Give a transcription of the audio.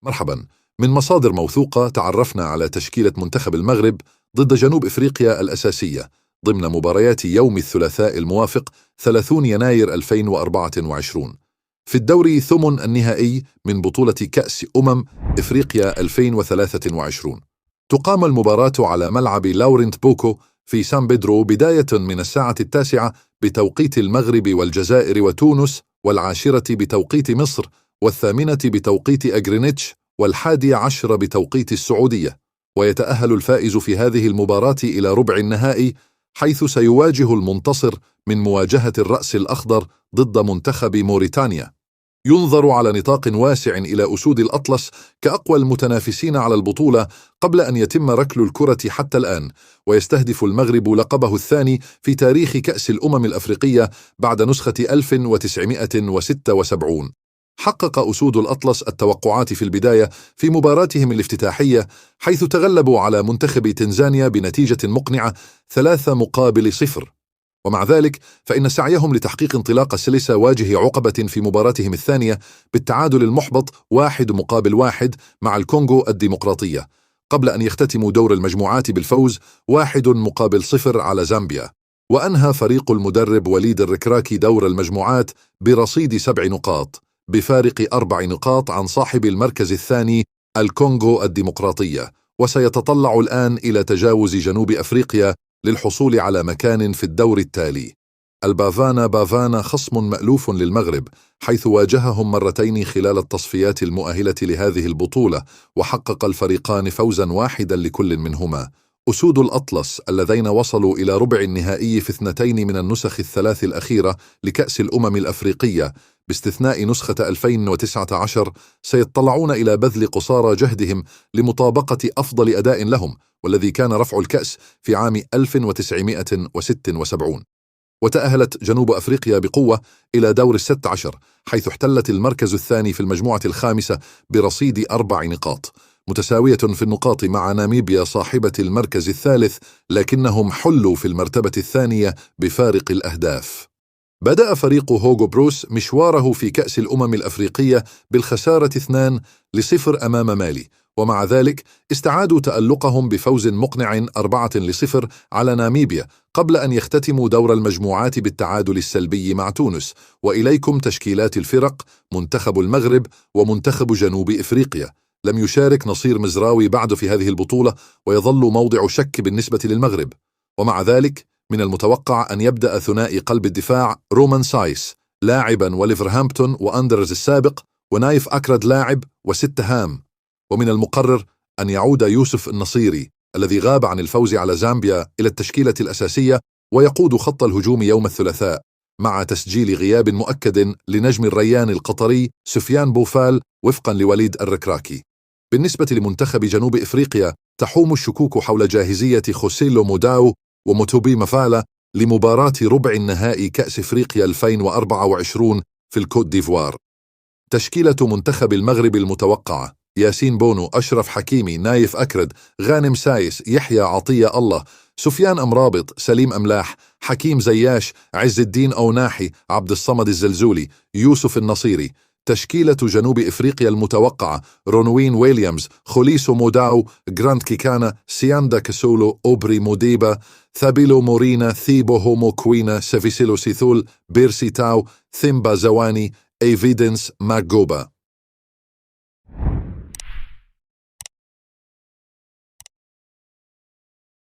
مرحبا. من مصادر موثوقة تعرفنا على تشكيلة منتخب المغرب ضد جنوب إفريقيا الأساسية ضمن مباريات يوم الثلاثاء الموافق 30 يناير 2024 في الدور ثمن النهائي من بطولة كأس إفريقيا 2023. تقام المباراة على ملعب لاورنت بوكو في سان بيدرو بداية من الساعة 9 بتوقيت المغرب والجزائر وتونس، 10 بتوقيت مصر، 8 بتوقيت أغرينتش، 11 بتوقيت السعودية. ويتأهل الفائز في هذه المباراة إلى ربع النهائي، حيث سيواجه المنتصر من مواجهة الرأس الأخضر ضد منتخب موريتانيا. ينظر على نطاق واسع إلى أسود الأطلس كأقوى المتنافسين على البطولة قبل أن يتم ركل الكرة حتى الآن، ويستهدف المغرب لقبه الثاني في تاريخ كأس الأفريقية بعد نسخة 1976. حقق أسود الأطلس التوقعات في البداية في مباراتهم الافتتاحية، حيث تغلبوا على منتخب تنزانيا بنتيجة مقنعة 3-0. ومع ذلك فإن سعيهم لتحقيق انطلاقة سلسة واجه عقبة في مباراتهم الثانية بالتعادل المحبط 1-1 مع الكونغو الديمقراطية، قبل أن يختتموا دور المجموعات بالفوز 1-0 على زامبيا. وأنهى فريق المدرب وليد الركراكي دور المجموعات برصيد 7 نقاط، بفارق 4 نقاط عن صاحب المركز الثاني الكونغو الديمقراطية، وسيتطلع الآن إلى تجاوز جنوب أفريقيا للحصول على مكان في الدور التالي. البافانا خصم مألوف للمغرب، حيث واجههم مرتين خلال التصفيات المؤهلة لهذه البطولة، وحقق الفريقان فوزا واحدا لكل منهما. أسود الأطلس الذين وصلوا إلى ربع النهائي في 2 من النسخ الثلاث الأخيرة لكأس الأفريقية باستثناء نسخة 2019 سيطلعون إلى بذل قصارى جهدهم لمطابقة أفضل أداء لهم، والذي كان رفع الكأس في عام 1976. وتأهلت جنوب أفريقيا بقوة إلى دور 16، حيث احتلت المركز الثاني في المجموعة الخامسة برصيد 4 نقاط، متساوية في النقاط مع ناميبيا صاحبة المركز الثالث، لكنهم حلوا في المرتبة الثانية بفارق الأهداف. بدأ فريق هوغو بروس مشواره في كأس الأفريقية بالخسارة 2-0 أمام مالي، ومع ذلك استعادوا تألقهم بفوز مقنع 4-0 على ناميبيا، قبل أن يختتموا دور المجموعات بالتعادل السلبي مع تونس. وإليكم تشكيلات الفرق: منتخب المغرب ومنتخب جنوب إفريقيا. لم يشارك نصير مزراوي بعد في هذه البطولة، ويظل موضع شك بالنسبة للمغرب. ومع ذلك من المتوقع أن يبدأ ثنائي قلب الدفاع رومان سايس لاعبا وليفرهامبتون وأندرز السابق، ونايف أكرد لاعب و6 هام. ومن المقرر أن يعود يوسف النصيري الذي غاب عن الفوز على زامبيا إلى التشكيلة الأساسية، ويقود خط الهجوم يوم الثلاثاء، مع تسجيل غياب مؤكد لنجم الريان القطري سفيان بوفال وفقا لوليد الركراكي. بالنسبة لمنتخب جنوب إفريقيا، تحوم الشكوك حول جاهزية خوسيلو موداو وموتوبي مفالا لمباراة ربع النهائي كأس إفريقيا 2024 في الكوت ديفوار. تشكيلة منتخب المغرب المتوقعة: ياسين بونو، أشرف حكيمي، نايف أكرد، غانم سايس، يحيى عطية الله، سفيان أمرابط، سليم أملاح، حكيم زياش، عز الدين أوناحي، عبد الصمد الزلزولي، يوسف النصيري. تشكيلة جنوب إفريقيا المتوقعة: رونوين ويليامز، خوليسو موداو، جراند كيكانا، سياندا كسولو، أوبري موديبا، ثابيلو مورينا، ثيبو هومو كوينا، سيفيسيلو سيثول، بيرسي تاو، ثيمبا زواني، ايفيدنس ماغوبا.